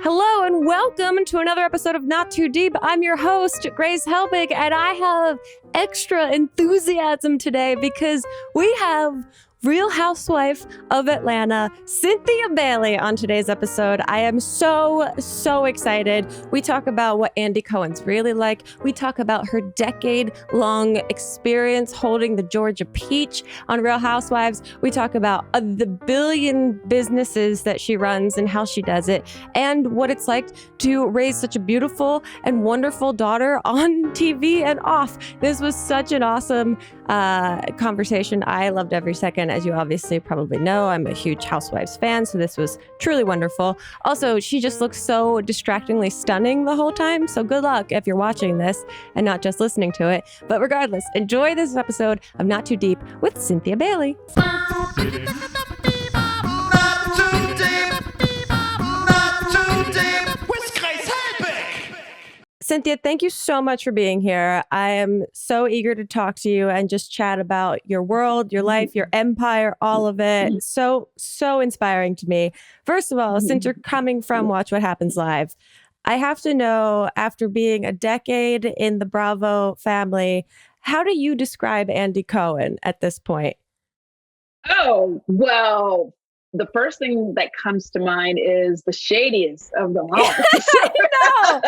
Hello and welcome to another episode of Not Too Deep. I'm your host, Grace Helbig, and I have extra enthusiasm today because we have Real Housewife of Atlanta, Cynthia Bailey, on today's episode. I am so excited. We talk about what Andy Cohen's really like. We talk about her decade-long experience holding the Georgia Peach on Real Housewives. We talk about the billion businesses that she runs and how she does it, and what it's like to raise such a beautiful and wonderful daughter on TV and off. This was such an awesome conversation. I loved every second. As you obviously probably know, I'm a huge Housewives fan, so this was truly wonderful. Also, she just looks so distractingly stunning the whole time, so good luck if you're watching this and not just listening to it. But regardless, enjoy this episode of Not Too Deep with Cynthia Bailey. Cynthia, thank you so much for being here. I am so eager to talk to you and just chat about your world, your life, your empire, all of it. So inspiring to me. First of all, since you're coming from Watch What Happens Live, I have to know, after being a decade in the Bravo family, how do you describe Andy Cohen at this point? Oh, well, the first thing that comes to mind is the shadiest of them all. I know.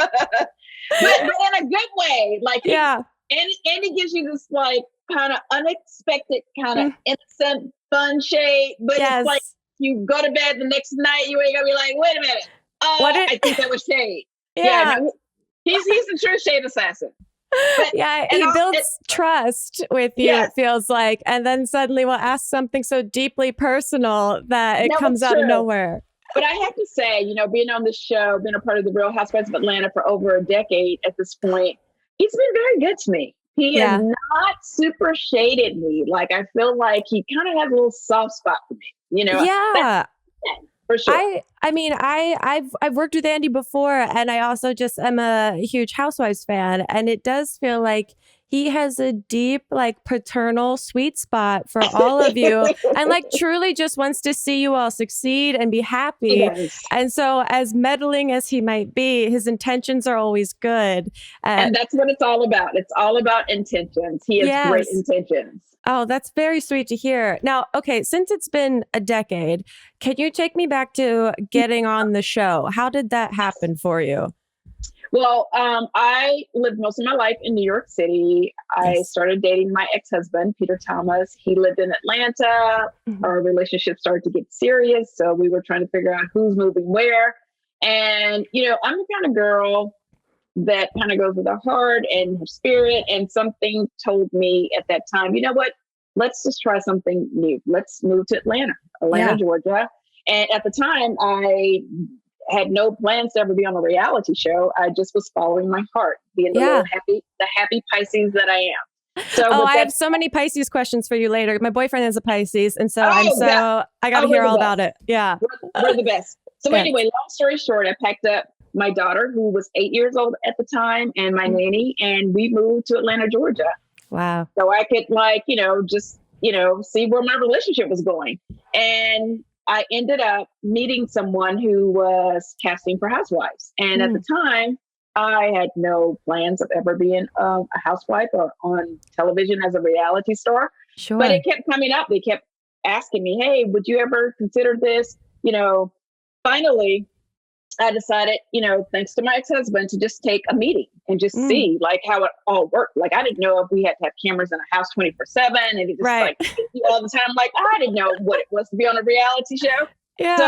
But in a good way. Like, yeah. Andy gives you this like kind of unexpected, kind of innocent, fun shade. But it's like you go to bed the next night, you wake up, you're like, wait a minute. I think that was shade. No, he's the true shade assassin. But, he builds trust with you, it feels like. And then suddenly we'll ask something so deeply personal that it comes out of nowhere. But I have to say, being on this show, being a part of the Real Housewives of Atlanta for over a decade at this point, he's been very good to me. He has not super shaded me. Like, I feel like he kind of has a little soft spot for me, for sure. I mean, I've worked with Andy before, and I also just am a huge Housewives fan, and it does feel like he has a deep, like, paternal sweet spot for all of you, and like truly just wants to see you all succeed and be happy. And so, as meddling as he might be, his intentions are always good. And that's what it's all about. It's all about intentions. He has great intentions. Oh, that's very sweet to hear. Now, okay, since it's been a decade, can you take me back to getting on the show? How did that happen for you? Well, I lived most of my life in New York City. I started dating my ex-husband, Peter Thomas. He lived in Atlanta. Our relationship started to get serious. So we were trying to figure out who's moving where. And, I'm the kind of girl that kind of goes with her heart and her spirit. And something told me at that time, you know what? Let's just try something new. Let's move to Atlanta, Georgia. And at the time, I had no plans to ever be on a reality show. I just was following my heart, being the happy Pisces that I am. So I have so many Pisces questions for you later. My boyfriend is a Pisces, and so I got to hear all about it. Yeah, we're the best. So anyway, long story short, I packed up my daughter, who was 8 years old at the time, and my nanny, and we moved to Atlanta, Georgia. Wow. So I could see where my relationship was going. And I ended up meeting someone who was casting for Housewives. And at the time, I had no plans of ever being a housewife or on television as a reality star. Sure. But it kept coming up. They kept asking me, hey, would you ever consider this? Finally, I decided, thanks to my ex-husband, to just take a meeting and just see like how it all worked. Like, I didn't know if we had to have cameras in a house 24/7 and it just like all the time. Like, I didn't know what it was to be on a reality show. Yeah. So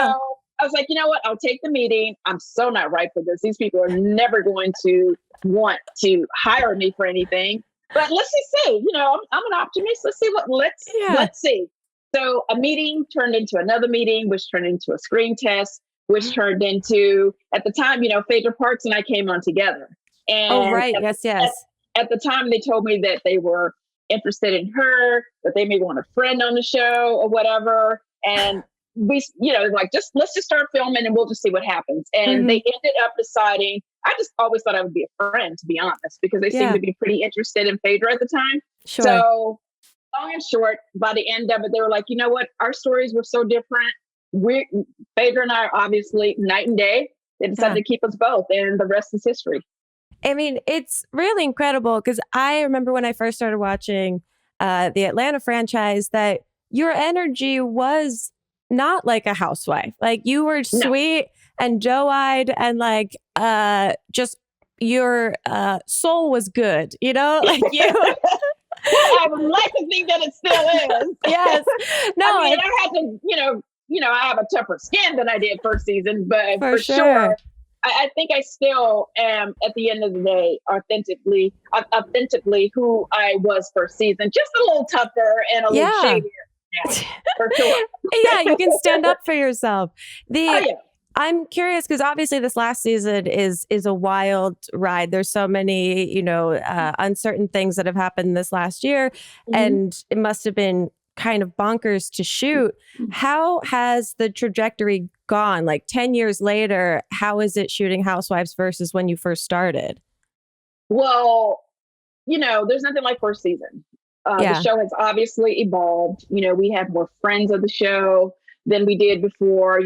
I was like, you know what? I'll take the meeting. I'm so not right for this. These people are never going to want to hire me for anything. But let's just see, I'm an optimist. Let's see. So a meeting turned into another meeting, which turned into a screen test, which turned into, at the time, Phaedra Parks and I came on together. And at the time, they told me that they were interested in her, that they may want a friend on the show or whatever. And we, let's just start filming and we'll just see what happens. And they ended up deciding, I just always thought I would be a friend, to be honest, because they seemed to be pretty interested in Phaedra at the time. Sure. So long and short, by the end of it, they were like, you know what? Our stories were so different. Phaedra and I are obviously night and day. They decided to keep us both, and the rest is history. I mean, it's really incredible because I remember when I first started watching the Atlanta franchise that your energy was not like a housewife. Like you were sweet and doe-eyed and like just your soul was good, you know? Like you I would like to think that it still is. Yes. No, I mean, I had to, I have a tougher skin than I did first season, but for sure I think I still am at the end of the day authentically who I was first season, just a little tougher and a little shadier. Yeah, for sure. Yeah, you can stand up for yourself. I'm curious because obviously this last season is a wild ride. There's so many, uncertain things that have happened this last year, and it must have been kind of bonkers to shoot. How has the trajectory gone? Like 10 years later, how is it shooting Housewives versus when you first started? Well, there's nothing like first season. The show has obviously evolved. We have more friends of the show than we did before.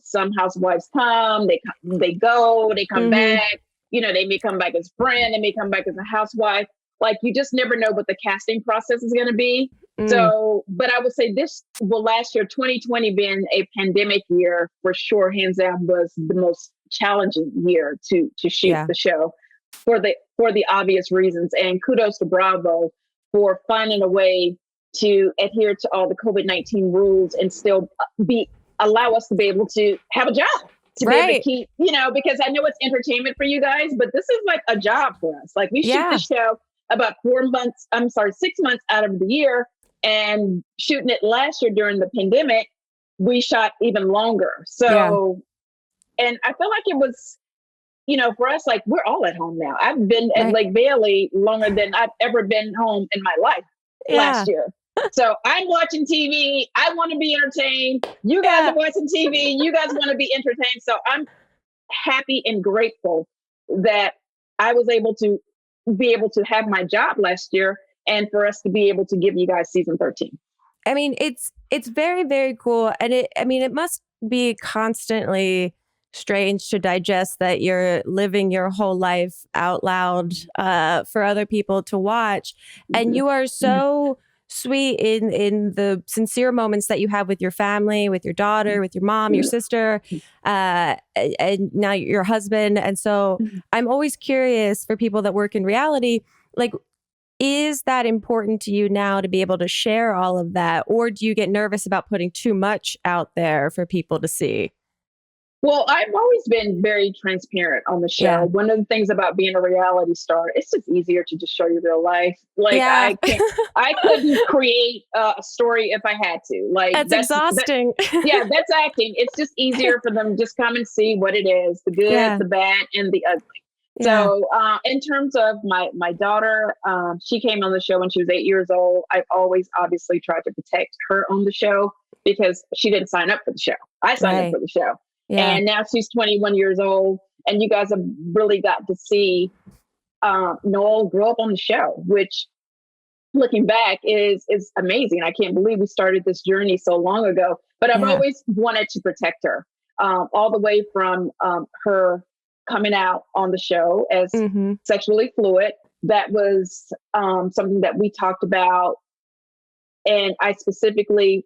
Some housewives come, they go, they come back. They may come back as a friend, they may come back as a housewife. Like, you just never know what the casting process is going to be. So, but I would say last year, 2020 being a pandemic year, for sure, hands down, was the most challenging year to shoot the show for the obvious reasons. And kudos to Bravo for finding a way to adhere to all the COVID-19 rules and still allow us to be able to have a job, to be able to keep, because I know it's entertainment for you guys, but this is like a job for us. Like, we shoot the show about 6 months out of the year, and shooting it last year during the pandemic, we shot even longer. So, and I feel like it was, for us, like, we're all at home now. I've been at Lake Bailey longer than I've ever been home in my life last year. So I'm watching TV. I want to be entertained. You guys are watching TV. You guys want to be entertained. So I'm happy and grateful that I was able to have my job last year and for us to be able to give you guys season 13. I mean, it's very, very cool. And it must be constantly strange to digest that you're living your whole life out loud for other people to watch. And you are so sweet in the sincere moments that you have with your family, with your daughter, with your mom, your sister, and now your husband. And so I'm always curious for people that work in reality, like, is that important to you now to be able to share all of that? Or do you get nervous about putting too much out there for people to see? Well, I've always been very transparent on the show. Yeah. One of the things about being a reality star, it's just easier to just show you real life. Like, I couldn't create a story if I had to. Like, that's exhausting. That's acting. It's just easier for them to just come and see what it is, the good, the bad, and the ugly. So in terms of my daughter, she came on the show when she was 8 years old. I've always obviously tried to protect her on the show because she didn't sign up for the show. I signed up for the show. Yeah. And now she's 21 years old. And you guys have really got to see Noel grow up on the show, which, looking back, is amazing. I can't believe we started this journey so long ago. But I've always wanted to protect her, all the way from her coming out on the show as sexually fluid. That was something that we talked about. And I specifically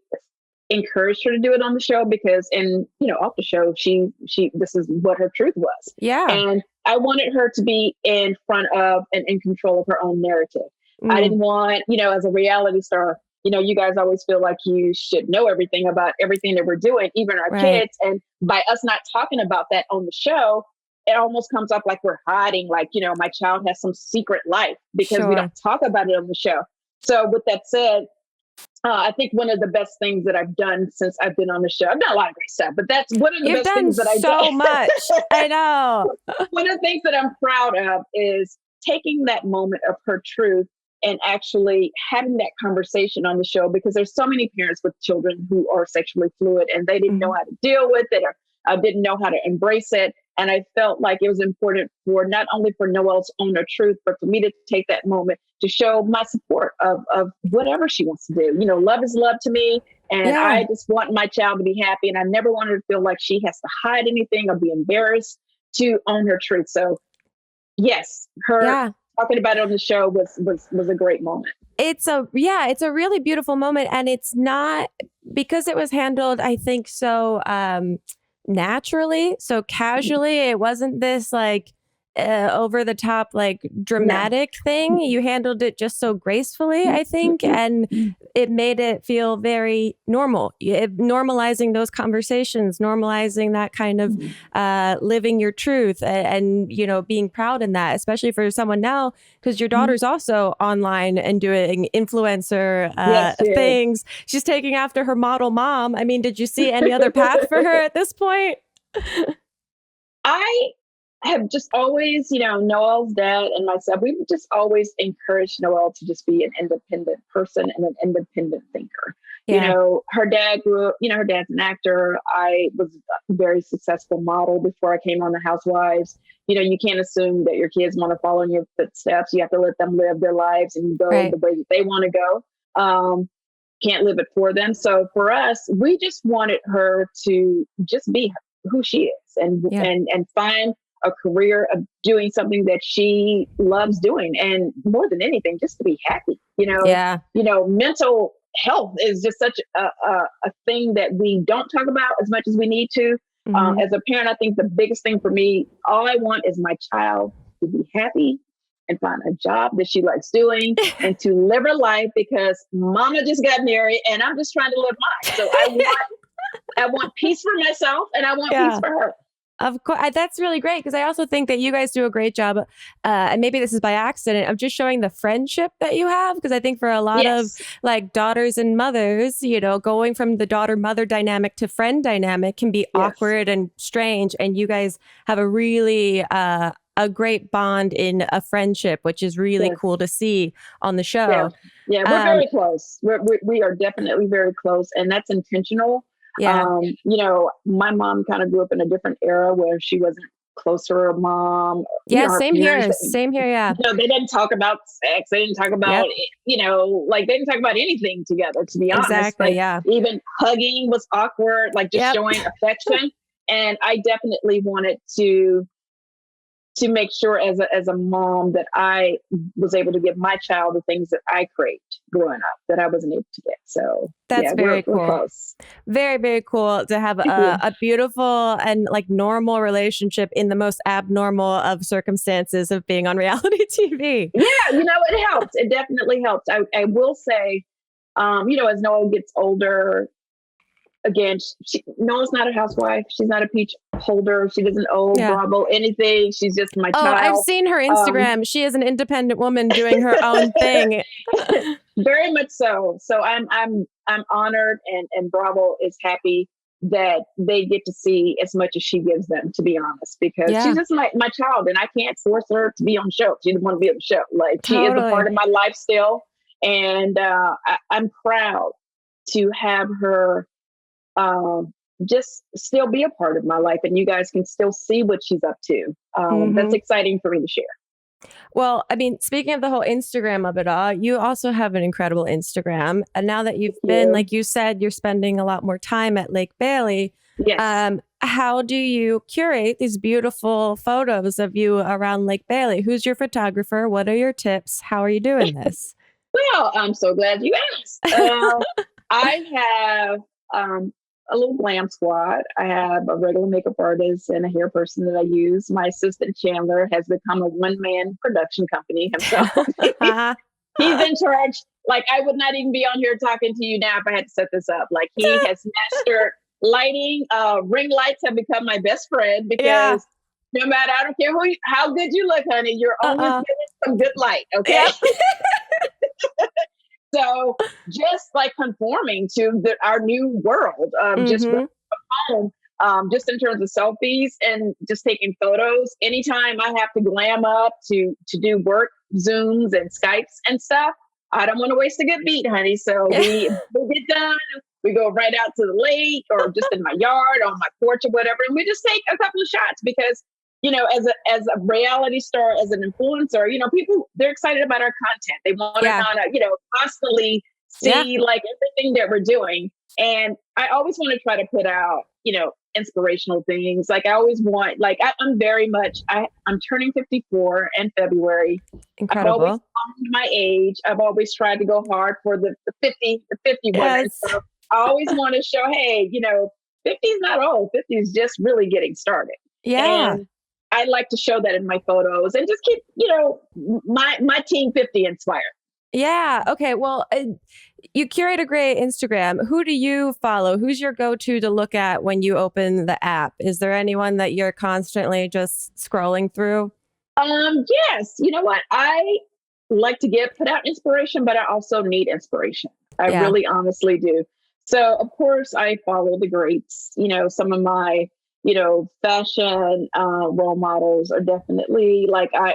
encouraged her to do it on the show because, off the show, she this is what her truth was. Yeah. And I wanted her to be in front of and in control of her own narrative. I didn't want, as a reality star, you guys always feel like you should know everything about everything that we're doing, even our kids. And by us not talking about that on the show, it almost comes up like we're hiding, like, my child has some secret life because we don't talk about it on the show. So with that said, I think one of the best things that I've done since I've been on the show, I've done a lot of great stuff, but that's one of the best things that I've done. So much. I know. One of the things that I'm proud of is taking that moment of her truth and actually having that conversation on the show, because there's so many parents with children who are sexually fluid and they didn't know how to deal with it or didn't know how to embrace it. And I felt like it was important for not only for Noelle's own truth, but for me to take that moment to show my support of whatever she wants to do. Love is love to me. And I just want my child to be happy. And I never want her to feel like she has to hide anything or be embarrassed to own her truth. So yes, her talking about it on the show was a great moment. It's a really beautiful moment. And it's not because it was handled, I think, so naturally, so casually. It wasn't this like over the top, like dramatic thing. You handled it just so gracefully, I think. And it made it feel very normal. Normalizing those conversations, normalizing that kind of living your truth and, you know, being proud in that, especially for someone now, because your daughter's also online and doing influencer things. She's taking after her model mom. I mean, did you see any other path for her at this point? I have just always, you know, Noel's dad and myself, we've just always encouraged Noel to just be an independent person and an independent thinker. You know, her dad grew up, you know, her dad's an actor. I was a very successful model before I came on the Housewives. You know, you can't assume that your kids want to follow in your footsteps. You have to let them live their lives and go the way that they want to go. Can't live it for them. So for us, we just wanted her to just be who she is and find a career of doing something that she loves doing. And more than anything, just to be happy, you know, mental health is just such a thing that we don't talk about as much as we need to. As a parent, I think the biggest thing for me, all I want is my child to be happy and find a job that she likes doing and to live her life, because mama just got married and I'm just trying to live mine. So I want peace for myself and I want peace for her. Of course, that's really great, because I also think that you guys do a great job, and maybe this is by accident, of just showing the friendship that you have. Because I think for a lot of like daughters and mothers, you know, going from the daughter-mother dynamic to friend dynamic can be awkward and strange. And you guys have a really a great bond in a friendship, which is really cool to see on the show. We're very close. We are definitely very close, and that's intentional. You know, my mom kind of grew up in a different era where she wasn't close to her mom. Same here. Yeah. You know, they didn't talk about sex. They didn't talk about, you know, like they didn't talk about anything together, to be honest. Exactly. Like, even hugging was awkward, like just showing affection. And I definitely wanted to make sure as a mom that I was able to give my child the things that I craved growing up that I wasn't able to get. So that's very cool. We're close. Very, very cool to have a beautiful and like normal relationship in the most abnormal of circumstances of being on reality TV. Yeah, you know, it helps. It definitely helps. I will say, you know, as Noel gets older, again, Noel's not a housewife. She's not a peach holder. She doesn't owe Bravo anything. She's just my child. I've seen her Instagram. She is an independent woman doing her own thing. Very much so. So I'm honored, and Bravo is happy that they get to see as much as she gives them, to be honest, because she's just my child, and I can't force her to be on the show. She doesn't want to be on the show. Like, she is a part of my life still. And I'm proud to have her just still be a part of my life, and you guys can still see what she's up to. That's exciting for me to share. Well, I mean, speaking of the whole Instagram of it all, you also have an incredible Instagram. And now that you've been, like you said, you're spending a lot more time at Lake Bailey. Yes. How do you curate these beautiful photos of you around Lake Bailey? Who's your photographer? What are your tips? How are you doing this? Well, I'm so glad you asked. I have a little glam squad. I have a regular makeup artist and a hair person that I use. My assistant Chandler has become a one-man production company himself. He's in charge. Like, I would not even be on here talking to you now if I had to set this up. Like, he has mastered lighting. Ring lights have become my best friend, because no matter, I don't care how good you look, honey, you're always getting some good light. Okay. So just like conforming to our new world, just from home, just in terms of selfies and just taking photos. Anytime I have to glam up to do work, Zooms and Skypes and stuff, I don't want to waste a good beat, honey. So we get done, we go right out to the lake or just in my yard, on my porch or whatever, and we just take a couple of shots, because you know, as a reality star, as an influencer, you know, people, they're excited about our content. They want to kind of, you know, constantly see like everything that we're doing. And I always want to try to put out, inspirational things. Like I always want, like I'm very much, I'm turning 54 in February. I've always Incredible. honored my age. I've always tried to go hard for the 50 women. Yes. So I always want to show, hey, 50 is not old. 50 is just really getting started. Yeah. And I like to show that in my photos and just keep, my team 50 inspired. Yeah. Okay. Well, you curate a great Instagram. Who do you follow? Who's your go-to to look at when you open the app? Is there anyone that you're constantly just scrolling through? Yes. You know what? I like to put out inspiration, but I also need inspiration. I really honestly do. So of course I follow the greats. Some of my, fashion role models are definitely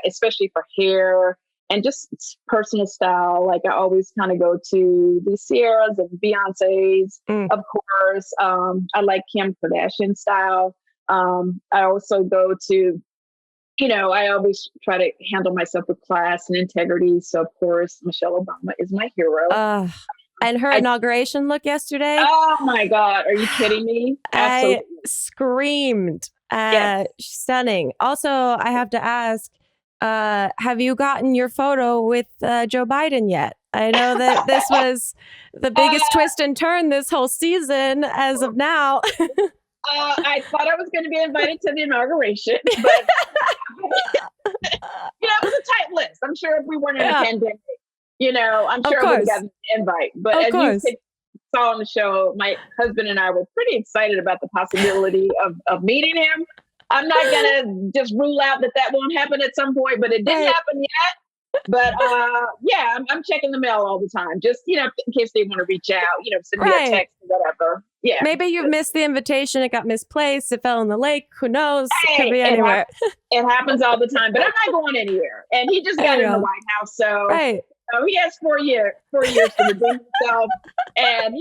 especially for hair and just personal style. Like I always kind of go to the Sierras and Beyonce's, of course. I like Kim Kardashian style. I also go to, I always try to handle myself with class and integrity. So of course, Michelle Obama is my hero. And her inauguration look yesterday. Oh my God. Are you kidding me? Absolutely. I screamed. Yes. Stunning. Also, I have to ask, have you gotten your photo with Joe Biden yet? I know that this was the biggest twist and turn this whole season as of now. I thought I was going to be invited to the inauguration, but it was a tight list. I'm sure if we weren't in a pandemic, I'm sure I would have gotten an invite. But as you saw on the show, my husband and I were pretty excited about the possibility of meeting him. I'm not going to just rule out that won't happen at some point, but it didn't happen yet. But I'm checking the mail all the time, just, in case they want to reach out, send me a text or whatever. Yeah. Maybe you missed the invitation. It got misplaced. It fell in the lake. Who knows? It could be anywhere. It happens all the time, but I'm not going anywhere. And he just got in the White House. So he has 4 years to redeem himself and,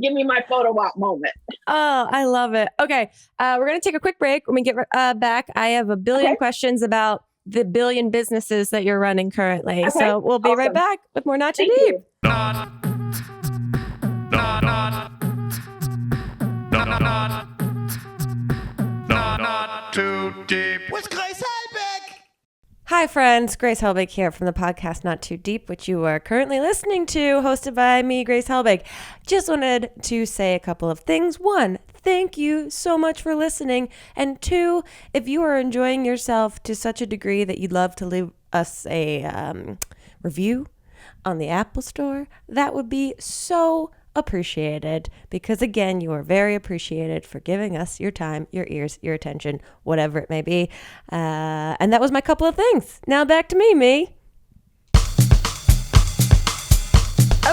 give me my photo op moment. Oh, I love it. Okay. We're going to take a quick break. When we get back, I have a billion questions about the billion businesses that you're running currently. Okay. So we'll be right back with more Not Too Deep. Not too deep with Grace Helbig. Hi, friends. Grace Helbig here from the podcast Not Too Deep, which you are currently listening to, hosted by me, Grace Helbig. Just wanted to say a couple of things. One, thank you so much for listening. And two, if you are enjoying yourself to such a degree that you'd love to leave us a review on the Apple Store, that would be so appreciated, because again, you are very appreciated for giving us your time, your ears, your attention, whatever it may be. And that was my couple of things. Now back to me.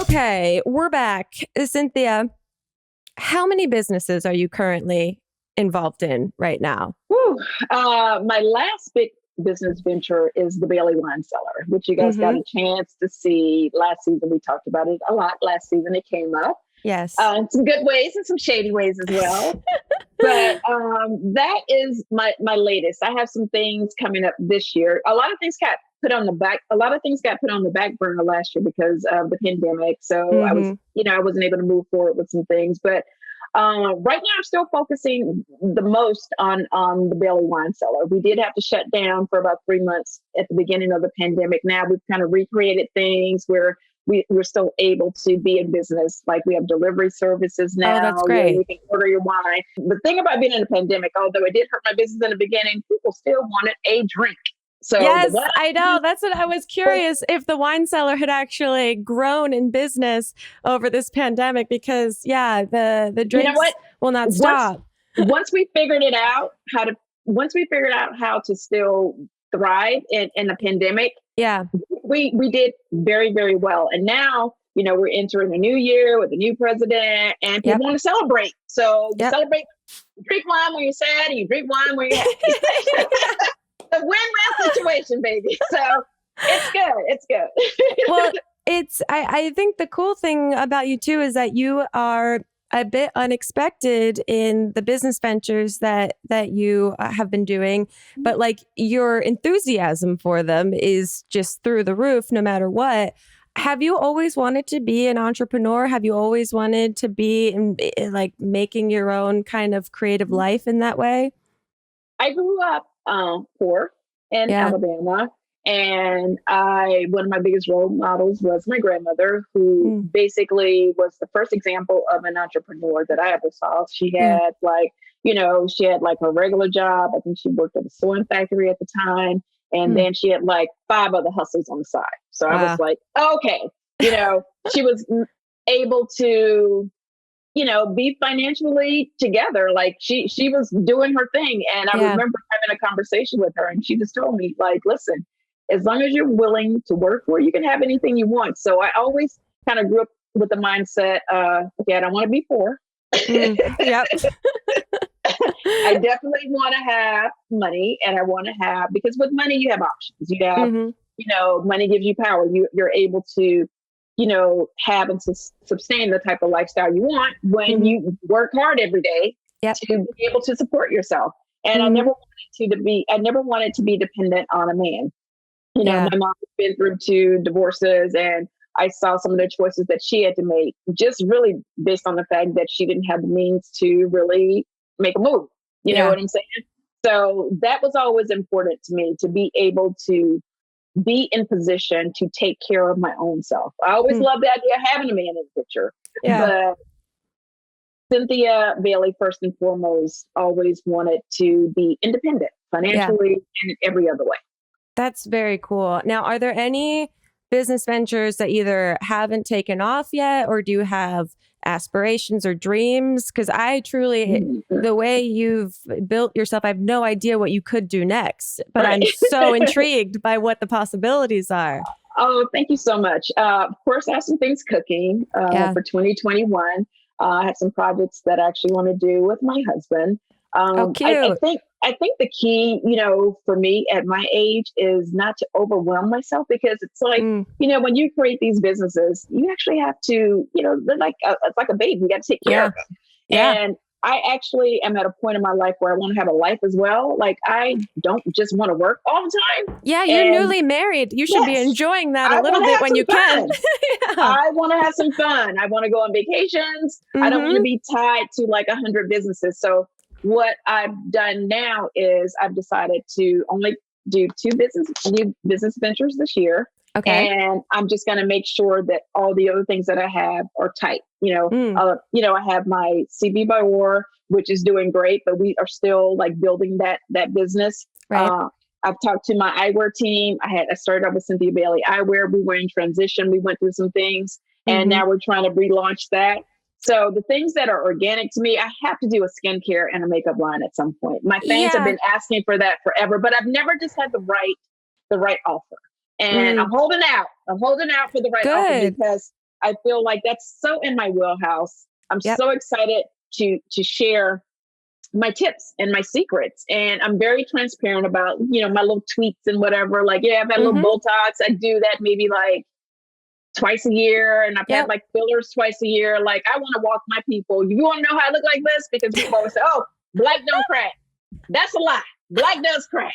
Okay, we're back. Cynthia, how many businesses are you currently involved in right now? My last big business venture is the Bailey Wine Cellar, which you guys got a chance to see last season. We talked about it a lot last season. It came up. Yes. In some good ways and some shady ways as well. But that is my latest. I have some things coming up this year. A lot of things got put on the back burner last year because of the pandemic. So I was, I wasn't able to move forward with some things. But right now, I'm still focusing the most on the Bailey Wine Cellar. We did have to shut down for about 3 months at the beginning of the pandemic. Now we've kind of recreated things where we're still able to be in business. Like we have delivery services now. Oh, that's great. You can order your wine. The thing about being in a pandemic, although it did hurt my business in the beginning, people still wanted a drink. So yes, I know. That's what I was curious if the wine cellar had actually grown in business over this pandemic, because the drinks will not stop. Once we figured out how to still thrive in a pandemic, we did very, very well. And now, we're entering a new year with a new president, and people want to celebrate. So you celebrate, drink wine when you're sad, and you drink wine when you're happy. A win-win situation, baby. So it's good. Well, I think the cool thing about you too is that you are a bit unexpected in the business ventures that you have been doing, but like your enthusiasm for them is just through the roof no matter what. Have you always wanted to be an entrepreneur? Have you always wanted to be like making your own kind of creative life in that way? I grew up poor in Yeah. Alabama, and one of my biggest role models was my grandmother, who Mm. basically was the first example of an entrepreneur that I ever saw. She Yeah. had she had like her regular job. I think she worked at a sewing factory at the time, and Mm. then she had like 5 other hustles on the side. So I was Wow. like, okay, she was able to be financially together. Like she was doing her thing. And I Yeah. remember having a conversation with her, and she just told me, like, listen, as long as you're willing to work for it, you can have anything you want. So I always kind of grew up with the mindset, okay, I don't want to be poor. Mm. Yep. I definitely want to have money, and I want to have, because with money you have options. You have, Hmm. money gives you power. You're able to, have and sustain the type of lifestyle you want when Hmm. you work hard every day Yep. to be able to support yourself. And Hmm. I never wanted to be dependent on a man. Yeah. My mom has been through 2 divorces, and I saw some of the choices that she had to make, just really based on the fact that she didn't have the means to really make a move. You know Yeah. what I'm saying? So that was always important to me, to be able to be in position to take care of my own self. I always Mm. loved the idea of having a man in the picture, Yeah. but Cynthia Bailey, first and foremost, always wanted to be independent Yeah. financially and in every other way. That's very cool. Now, are there any business ventures that either haven't taken off yet or do you have aspirations or dreams? Because I truly, Mhm. the way you've built yourself, I have no idea what you could do next, but Right. I'm so intrigued by what the possibilities are. Oh, thank you so much. Of course, I have some things cooking Yeah. for 2021. I have some projects that I actually want to do with my husband. Oh, cute. I think the key, for me at my age is not to overwhelm myself, because it's like, Mm. when you create these businesses, you actually have to, they're like it's like a baby. You got to take care Yeah. of them. Yeah. And I actually am at a point in my life where I want to have a life as well. Like, I don't just want to work all the time. Yeah. You're And newly married. You should be yes, enjoying that a I little want to bit have when you some can. fun. Yeah. I want to have some fun. I want to go on vacations. I don't want to Hmm. be tied to like 100 businesses. So what I've done now is I've decided to only do new business ventures this year. Okay. And I'm just going to make sure that all the other things that I have are tight. Mm. I have my CB by War, which is doing great, but we are still like building that business. Right. I've talked to my eyewear team. I started off with Cynthia Bailey Eyewear. We were in transition. We went through some things, and Hmm. now we're trying to relaunch that. So the things that are organic to me, I have to do a skincare and a makeup line at some point. My fans have Yeah. been asking for that forever, but I've never just had the right offer. And Mm. I'm holding out. I'm holding out for the right offer, Good. because I feel like that's so in my wheelhouse. I'm Yep. so excited to share my tips and my secrets. And I'm very transparent about, my little tweaks and whatever. Like, yeah, I've had a little Hmm. Botox. I do that maybe like twice a year. And I've had Yep. like fillers twice a year. Like, I want to walk my people. You want to know how I look like this? Because people always say, oh, black don't crack. That's a lie. Black does crack.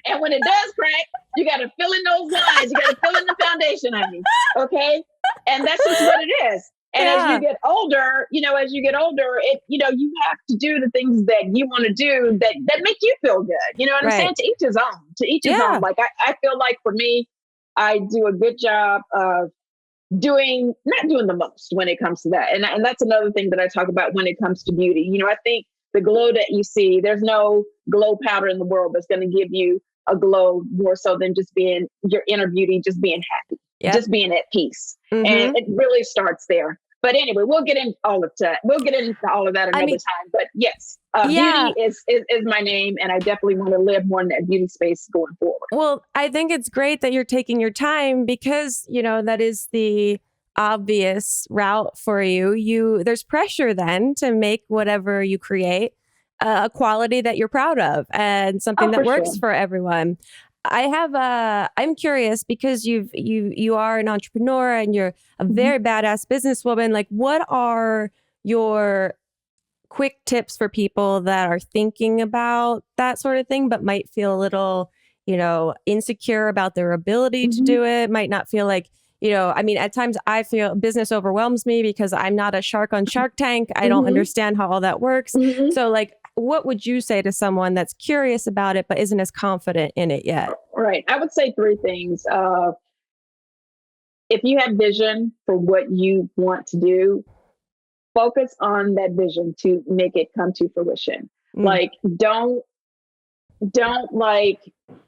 And when it does crack, you got to fill in those lines. You got to fill in the foundation, honey. Okay. And that's just what it is. And as Yeah. you get older, you have to do the things that you want to do that make you feel good. You know what I'm saying? Right. To each his own. To each his Yeah. own. Like, I feel like for me, I do a good job of not doing the most when it comes to that. And that's another thing that I talk about when it comes to beauty. I think the glow that you see, there's no glow powder in the world that's going to give you a glow more so than just being your inner beauty, just being happy, Yep. just being at peace. Hmm. And it really starts there. But anyway, we'll get into all of that. We'll get into all of that another time. But yes, Yeah. beauty is my name, and I definitely want to live more in that beauty space going forward. Well, I think it's great that you're taking your time because, that is the obvious route for you. There's pressure then to make whatever you create a quality that you're proud of and something Oh, that for works sure. for everyone. I'm curious because you are an entrepreneur and you're a Mhm. very badass businesswoman. Like, what are your quick tips for people that are thinking about that sort of thing, but might feel a little, insecure about their ability to Mhm. do it, might not feel like, I mean, at times I feel business overwhelms me because I'm not a shark on Shark Tank. I don't understand how all that works. So like, what would you say to someone that's curious about it, but isn't as confident in it yet? Right. I would say three things. If you have vision for what you want to do, focus on that vision to make it come to fruition. Like, don't like,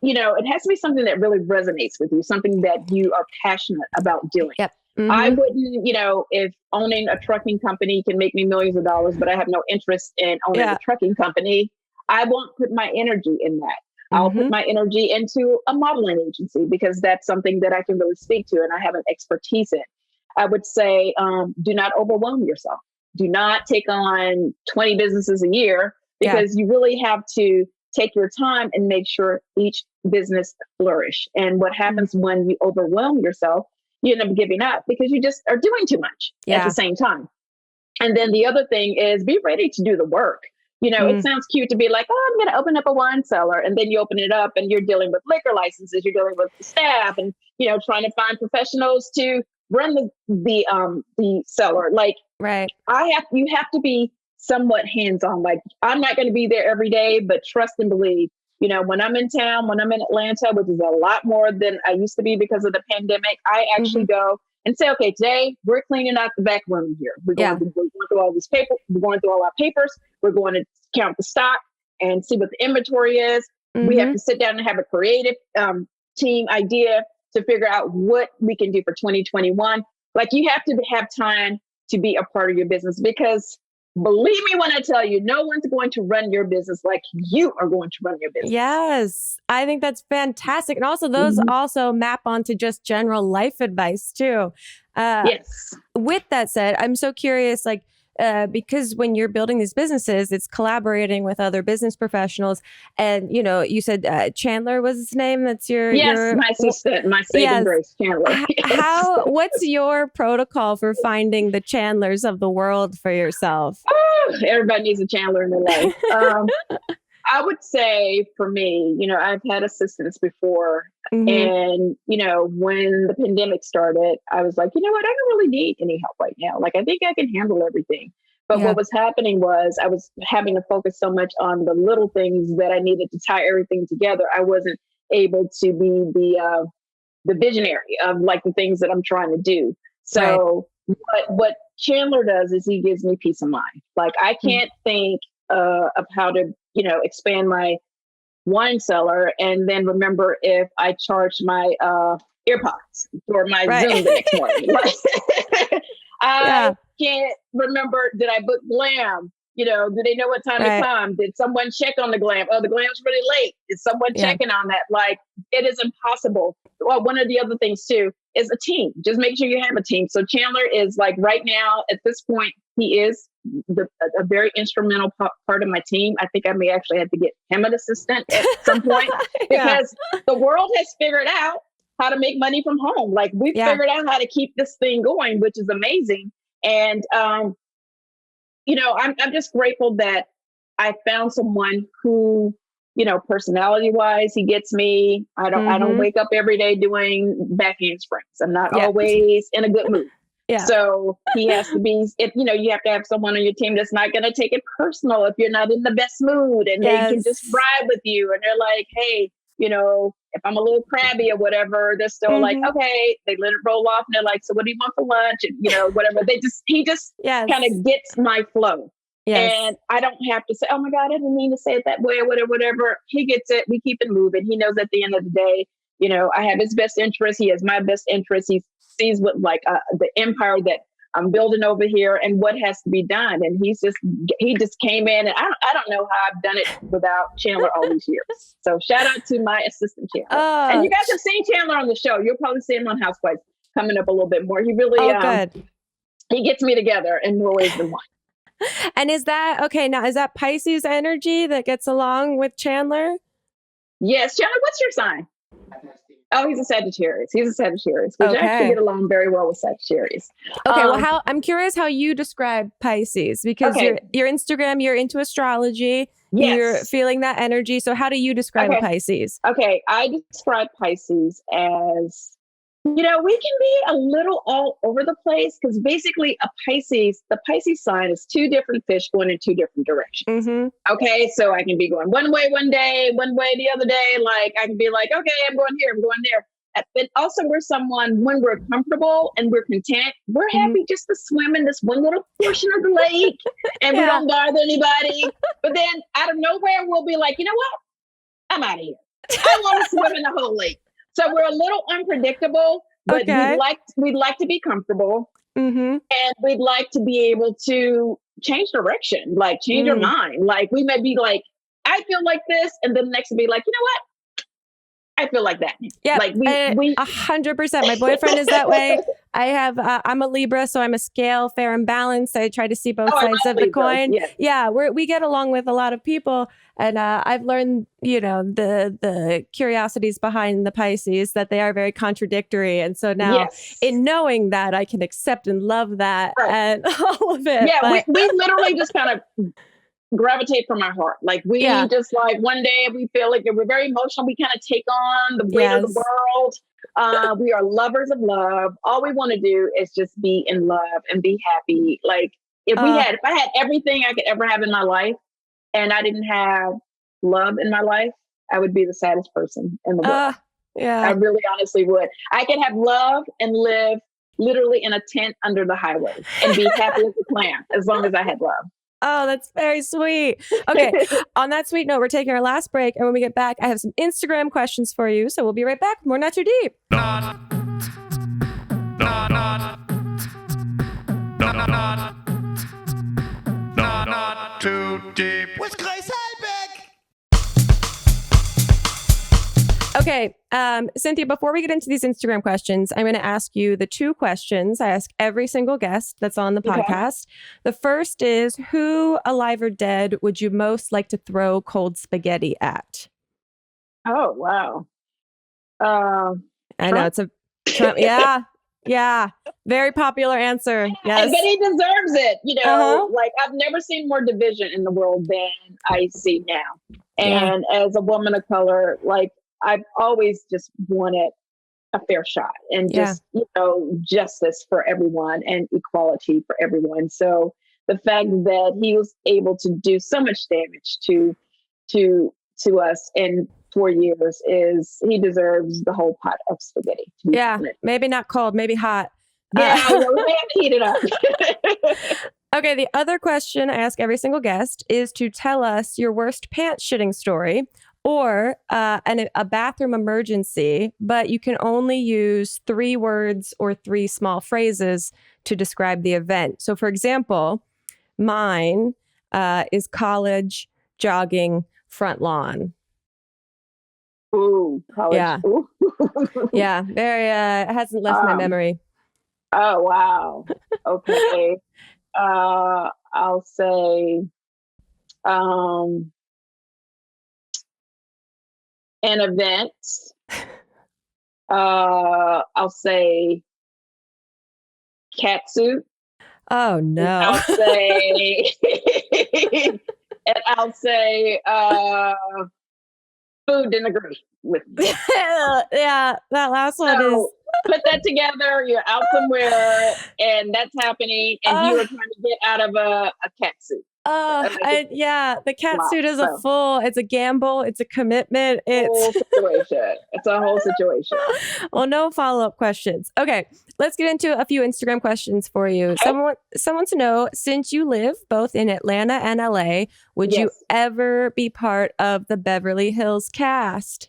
it has to be something that really resonates with you, something that you are passionate about doing. Yep. I wouldn't, if owning a trucking company can make me millions of dollars, but I have no interest in owning a trucking company, I won't put my energy in that. I'll put my energy into a modeling agency because that's something that I can really speak to and I have an expertise in. I would say, do not overwhelm yourself. Do not take on 20 businesses a year because you really have to take your time and make sure each business flourish. And what happens when you overwhelm yourself, you end up giving up because you just are doing too much at the same time. And then the other thing is be ready to do the work. It sounds cute to be like, oh, I'm going to open up a wine cellar. And then you open it up and you're dealing with liquor licenses, you're dealing with the staff and, trying to find professionals to run the cellar. Like, you have to be somewhat hands-on. Like, I'm not going to be there every day, but trust and believe, when I'm in town, when I'm in Atlanta, which is a lot more than I used to be because of the pandemic, I actually go and say, okay, today we're cleaning out the back room here. We're going through all these papers. We're going through all our papers. We're going to count the stock and see what the inventory is. We have to sit down and have a creative team idea to figure out what we can do for 2021. Like, you have to have time to be a part of your business because believe me when I tell you, no one's going to run your business like you are going to run your business. Yes, I think that's fantastic. And also those also map onto just general life advice too. Yes. With that said, I'm so curious, like, because when you're building these businesses, it's collaborating with other business professionals. And, you said Chandler was his name. That's your my assistant, my saving grace, Chandler. What's your protocol for finding the Chandlers of the world for yourself? Oh, everybody needs a Chandler in their life. I would say for me, I've had assistants before. And, when the pandemic started, I was like, I don't really need any help right now. Like, I think I can handle everything. But what was happening was I was having to focus so much on the little things that I needed to tie everything together. I wasn't able to be the visionary of like the things that I'm trying to do. So what Chandler does is he gives me peace of mind. Like, I can't think of how to, expand my wine cellar and then remember if I charge my earpods for my Zoom the next morning. I can't remember, did I book glam? Do they know what time to come? Did someone check on the glam? Oh, the glam's really late. Is someone checking on that? Like, it is impossible. Well, one of the other things too is a team. Just make sure you have a team. So Chandler is like right now at this point, he is a very instrumental part of my team. I think I may actually have to get him an assistant at some point because the world has figured out how to make money from home. Like, we've figured out how to keep this thing going, which is amazing. And, I'm just grateful that I found someone who, personality wise, he gets me. I don't wake up every day doing back handsprings. I'm not always in a good mood. So he has to be, you have to have someone on your team that's not going to take it personal if you're not in the best mood and they can just ride with you. And they're like, hey, if I'm a little crabby or whatever, they're still like, okay, they let it roll off. And they're like, so what do you want for lunch? And, whatever. He just kind of gets my flow. And I don't have to say, oh my God, I didn't mean to say it that way or whatever. He gets it. We keep it moving. He knows at the end of the day, I have his best interest. He has my best interest. He sees what the empire that I'm building over here and what has to be done. And he just came in and I don't know how I've done it without Chandler all these years. So shout out to my assistant Chandler. And you guys have seen Chandler on the show. You'll probably see him on Housewives coming up a little bit more. He really, good. He gets me together in more ways than one. And is that Pisces energy that gets along with Chandler? Yes. Chandler, what's your sign? Oh, he's a Sagittarius. We actually get along very well with Sagittarius. Okay, I'm curious how you describe Pisces because your Instagram, you're into astrology. Yes. You're feeling that energy. So how do you describe Pisces? Okay, I describe Pisces as You know, we can be a little all over the place because basically the Pisces sign is two different fish going in two different directions. Mm-hmm. Okay, so I can be going one way one day, one way the other day. Like I can be like, okay, I'm going here, I'm going there. But also we're someone when we're comfortable and we're content, we're happy just to swim in this one little portion of the lake and we don't bother anybody. But then out of nowhere, we'll be like, you know what? I'm out of here. I want to swim in the whole lake. So we're a little unpredictable, but we'd like to be comfortable, and we'd like to be able to change direction, like change our mind. Like we may be like, I feel like this, and then the next will be like, you know what? I feel like that. Yeah, like we 100%. My boyfriend is that way. I'm a Libra, so I'm a scale, fair and balanced. I try to see both sides of the coin. Yeah, we get along with a lot of people, and I've learned, the curiosities behind the Pisces, that they are very contradictory, and so now in knowing that, I can accept and love that and all of it. Yeah, we literally just kind of gravitate from our heart. Like we just like one day we feel like we're very emotional. We kind of take on the weight of the world. We are lovers of love. All we want to do is just be in love and be happy. Like if I had everything I could ever have in my life and I didn't have love in my life, I would be the saddest person in the world. I really honestly would. I could have love and live literally in a tent under the highway and be happy as a clam as long as I had love. Oh, that's very sweet. Okay. On that sweet note, we're taking our last break. And when we get back, I have some Instagram questions for you. So we'll be right back. More Not Too Deep. Not Too Deep with Grace Helbig. Okay, Cynthia, before we get into these Instagram questions, I'm going to ask you the two questions I ask every single guest that's on the podcast. The first is, who, alive or dead, would you most like to throw cold spaghetti at? Oh, wow. I know, it's a Trump. Yeah. Very popular answer. Yes. But he deserves it. Like I've never seen more division in the world than I see now. And as a woman of color, like, I've always just wanted a fair shot and just, justice for everyone and equality for everyone. So the fact that he was able to do so much damage to us in 4 years he deserves the whole pot of spaghetti. Maybe not cold, maybe hot. Yeah, we have to heat it up. Okay, the other question I ask every single guest is to tell us your worst pants shitting story, or a bathroom emergency, but you can only use 3 words or 3 small phrases to describe the event. So, for example, mine is college, jogging, front lawn. Ooh, college. Yeah. Ooh. Yeah, very, it hasn't left my memory. Oh, wow. Okay. I'll say, an event. I'll say catsuit. Oh no. I'll say food didn't agree with me. Yeah, that last one is. Put that together, you're out somewhere and that's happening and you are trying to get out of a catsuit. The catsuit is it's a gamble, it's a commitment. It's a whole situation. Well, no follow-up questions. Okay, let's get into a few Instagram questions for you. Okay. Someone to know, since you live both in Atlanta and LA, would you ever be part of the Beverly Hills cast?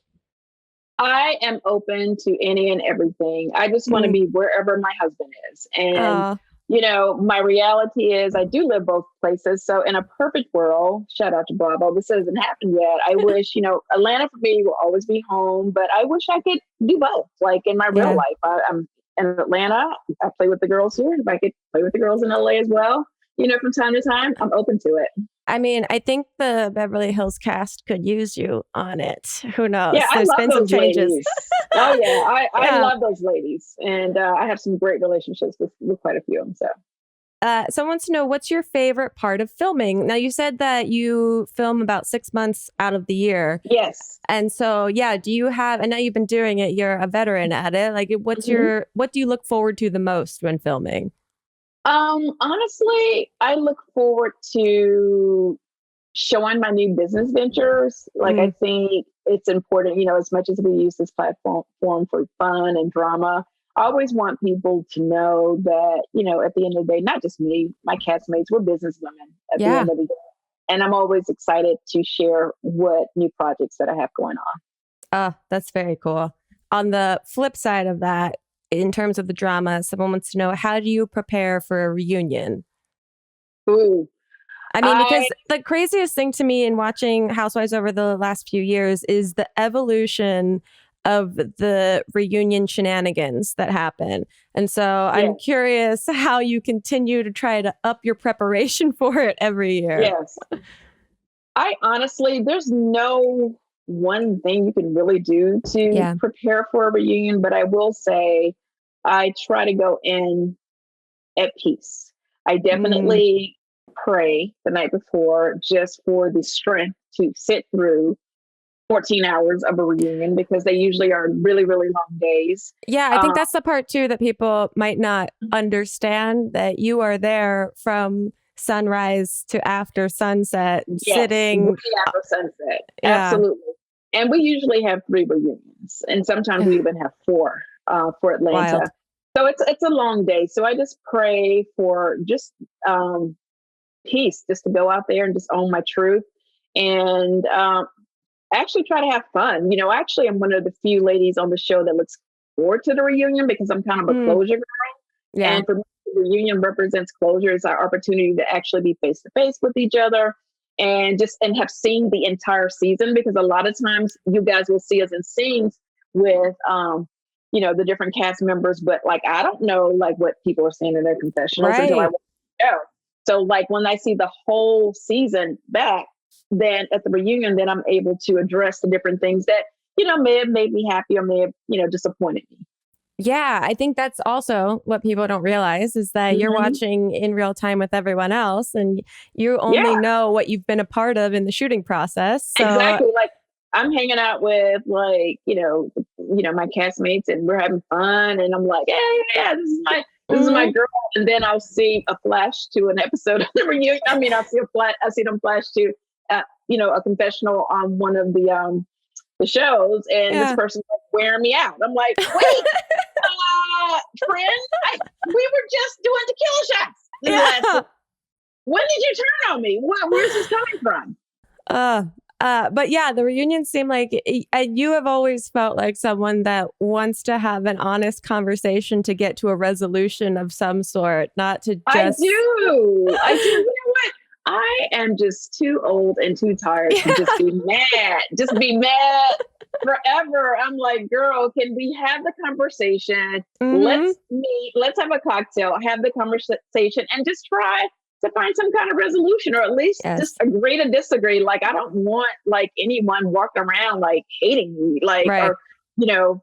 I am open to any and everything. I just want to be wherever my husband is. And, my reality is I do live both places. So in a perfect world, shout out to Bravo, this hasn't happened yet. I wish, Atlanta for me will always be home, but I wish I could do both. Like in my real life, I'm in Atlanta. I play with the girls here. If I could play with the girls in LA as well, from time to time, I'm open to it. I mean, I think the Beverly Hills cast could use you on it. Who knows? Yeah, There's been some changes. Ladies. Oh yeah, I love those ladies, and I have some great relationships with quite a few of them. So someone wants to know, what's your favorite part of filming? Now, you said that you film about 6 months out of the year. Yes. And so, yeah, do you have, and now you've been doing it, you're a veteran at it. Like, what do you look forward to the most when filming? Honestly, I look forward to showing my new business ventures. Like, I think it's important, as much as we use this platform for fun and drama, I always want people to know that, at the end of the day, not just me, my castmates, we're business women at the end of the day. And I'm always excited to share what new projects that I have going on. Oh, that's very cool. On the flip side of that, in terms of the drama, someone wants to know, how do you prepare for a reunion? Ooh. I mean, because the craziest thing to me in watching Housewives over the last few years is the evolution of the reunion shenanigans that happen. And so I'm curious how you continue to try to up your preparation for it every year. Yes. I honestly, there's no one thing you can really do to prepare for a reunion, but I will say I try to go in at peace. I definitely pray the night before just for the strength to sit through 14 hours of a reunion, because they usually are really, really long days. Yeah, I think that's the part too that people might not understand, that you are there from sunrise to after sunset, sitting way after sunset. Absolutely. And we usually have 3 reunions, and sometimes we even have 4 for Atlanta. Wild. So it's a long day. So I just pray for just peace, just to go out there and just own my truth, and actually try to have fun. Actually, I'm one of the few ladies on the show that looks forward to the reunion, because I'm kind of a closure girl. Yeah. And for me, the reunion represents closure. It's our opportunity to actually be face to face with each other and have seen the entire season, because a lot of times you guys will see us in scenes with the different cast members, but like I don't know like what people are saying in their confessionals until I watch the show. So like when I see the whole season back, then at the reunion, then I'm able to address the different things that, may have made me happy or may have, disappointed me. Yeah, I think that's also what people don't realize, is that you're watching in real time with everyone else, and you only know what you've been a part of in the shooting process. So. Exactly. Like I'm hanging out with my castmates, and we're having fun, and I'm like, hey, this is my girl. And then I'll see a flash to an episode of the reunion. I mean, I see them flash to a confessional on one of the shows, and this person's like wearing me out. I'm like, wait, friend, we were just doing tequila shots. When did you turn on me? Where's this coming from? But yeah, the reunions seem like you have always felt like someone that wants to have an honest conversation to get to a resolution of some sort, not to just. I do. You know what? I am just too old and too tired to just be mad. Just be mad forever. I'm like, girl, can we have the conversation? Let's meet. Let's have a cocktail, have the conversation, and just try to find some kind of resolution, or at least just agree to disagree. Like, I don't want like anyone walking around like hating me, like, or,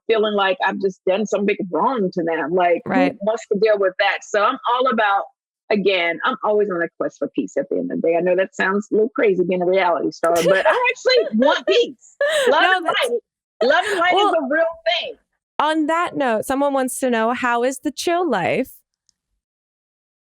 feeling like I've just done some big wrong to them. Like, who wants to deal with that? So I'm all about, again, I'm always on a quest for peace at the end of the day. I know that sounds a little crazy being a reality star, but I actually want peace. Love and light is a real thing. On that note, someone wants to know, how is the chill life?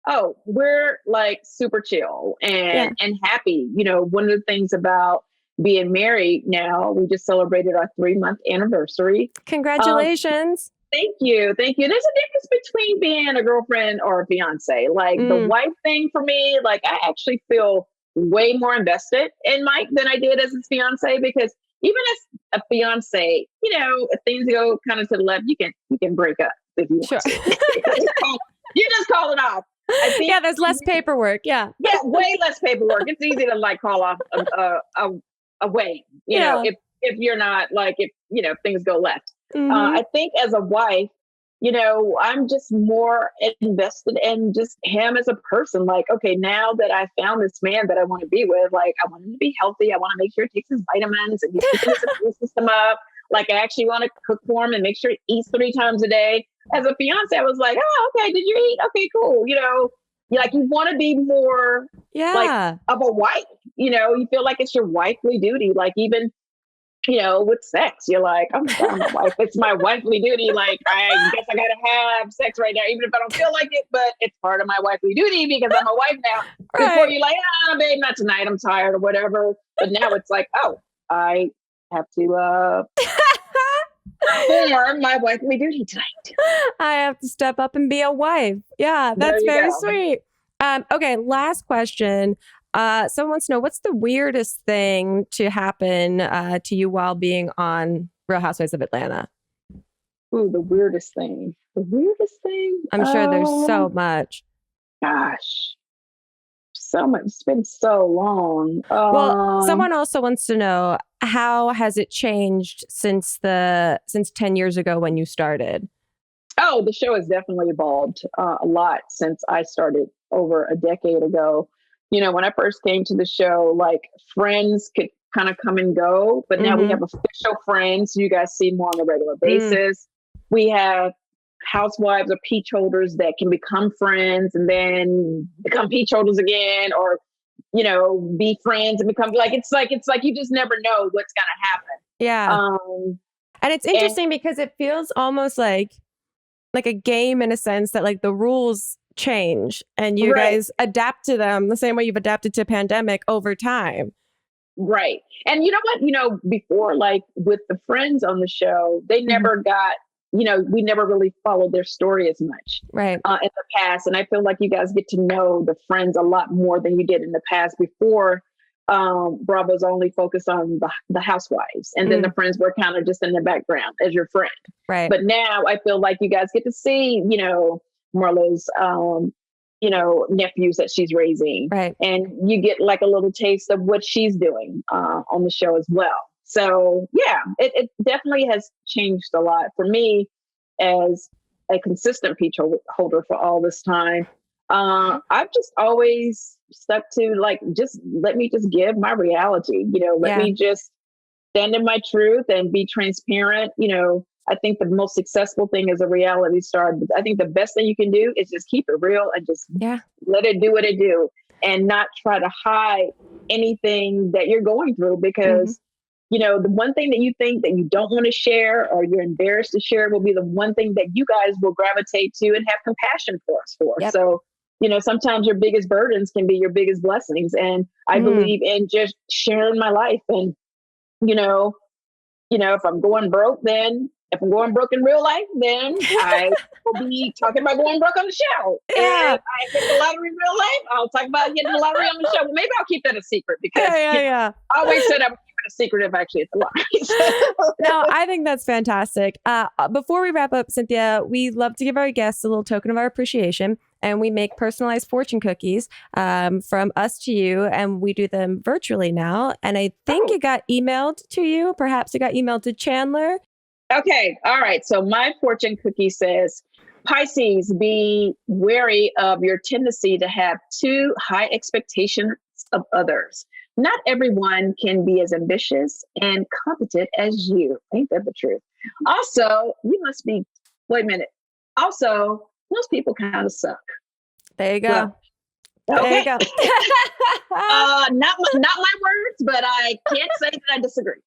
Oh, we're like super chill and happy. One of the things about being married now, we just celebrated our 3-month anniversary. Congratulations. Thank you. There's a difference between being a girlfriend or a fiance. Like the wife thing for me, like I actually feel way more invested in Mike than I did as his fiance, because even as a fiance, if things go kind of to the left, you can break up if you want to. You just call it off. I think, there's less paperwork. Yeah, way less paperwork. It's easy to like call off a wedding, if you're not like, if things go left. I think as a wife, I'm just more invested in just him as a person. Like, okay, now that I found this man that I want to be with, like, I want him to be healthy. I want to make sure he takes his vitamins and he's keeping his immune system up. Like, I actually want to cook for him and make sure he eats 3 times a day. As a fiance, I was like, oh, okay, did you eat? Okay, cool. like you want to be more Yeah. of a wife. You feel like it's your wifely duty. Like even with sex, you're like, oh my God, I'm a wife. It's my wifely duty. Like, I guess I gotta have sex right now, even if I don't feel like it, but it's part of my wifely duty because I'm a wife now. Before you're like, babe, not tonight, I'm tired or whatever. But now it's like, oh, I have to perform my wifely duty tonight. I have to step up and be a wife. Yeah, that's very sweet. Okay, last question. Someone wants to know, what's the weirdest thing to happen to you while being on Real Housewives of Atlanta? Ooh, the weirdest thing. The weirdest thing? I'm sure there's so much. Gosh. So much. It's been so long. Well, someone also wants to know, how has it changed since 10 years ago when you started? Oh, the show has definitely evolved a lot since I started over a decade ago. When I first came to the show, like friends could kind of come and go, but now we have official friends you guys see more on a regular basis. We have housewives or peach holders that can become friends and then become peach holders again, or be friends and become it's like you just never know what's gonna happen. Yeah. And it's interesting because it feels almost like a game in a sense that like the rules change and you guys adapt to them the same way you've adapted to pandemic over time. Right. And you know what, before, like with the friends on the show, they never got, we never really followed their story as much in the past. And I feel like you guys get to know the friends a lot more than you did in the past. Before, Bravo's only focused on the housewives, and then the friends were kind of just in the background as your friend. Right. But now I feel like you guys get to see, Marlo's, nephews that she's raising. Right. And you get like a little taste of what she's doing on the show as well. So yeah, it definitely has changed a lot for me as a consistent peach holder for all this time. I've just always stuck to just let me just give my reality, let me just stand in my truth and be transparent. I think the most successful thing as a reality star, I think the best thing you can do is just keep it real and just let it do what it do and not try to hide anything that you're going through, because the one thing that you think that you don't want to share or you're embarrassed to share will be the one thing that you guys will gravitate to and have compassion for us for. Yep. So, sometimes your biggest burdens can be your biggest blessings. And I believe in just sharing my life. And, if I'm going broke, if I'm going broke in real life, then I will be talking about going broke on the show. Yeah. If I hit the lottery in real life, I'll talk about getting the lottery on the show. Well, maybe I'll keep that a secret because I always said I would keep it a secret if I actually hit the lottery. No, I think that's fantastic. Before we wrap up, Cynthia, we love to give our guests a little token of our appreciation. And we make personalized fortune cookies from us to you. And we do them virtually now. And I think it got emailed to you. Perhaps it got emailed to Chandler. Okay. All right. So my fortune cookie says, Pisces, be wary of your tendency to have too high expectations of others. Not everyone can be as ambitious and competent as you. Ain't that the truth? Also, wait a minute. Also, most people kind of suck. There you go. Well, okay. There you go. Not my words, but I can't say that I disagree.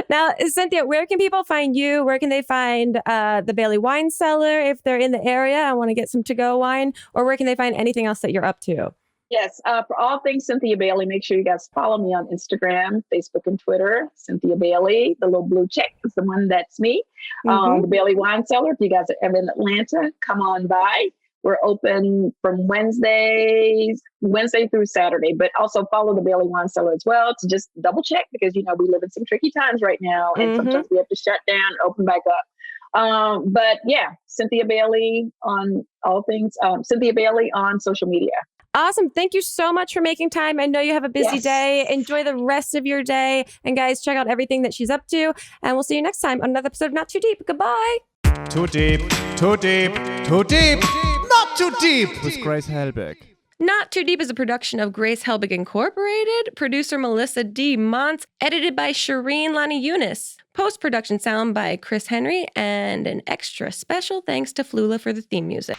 Now, Cynthia, where can people find you? Where can they find the Bailey Wine Cellar if they're in the area and want to get some to-go wine? Or where can they find anything else that you're up to? Yes, for all things Cynthia Bailey, make sure you guys follow me on Instagram, Facebook, and Twitter. Cynthia Bailey, the little blue check is the one that's me. The Bailey Wine Cellar, if you guys are ever in Atlanta, come on by. We're open from Wednesday through Saturday, but also follow the Bailey Wine Cellar as well to just double check because, we live in some tricky times right now and sometimes we have to shut down and open back up. But yeah, Cynthia Bailey on all things, Cynthia Bailey on social media. Awesome. Thank you so much for making time. I know you have a busy day. Enjoy the rest of your day. And guys, check out everything that she's up to. And we'll see you next time on another episode of Not Too Deep. Goodbye. Too deep, too deep, too deep. Not Too Deep with Grace Helbig. Not Too Deep is a production of Grace Helbig Incorporated. Producer Melissa D. Montz. Edited by Shireen Lani Yunus. Post-production sound by Chris Henry. And an extra special thanks to Flula for the theme music.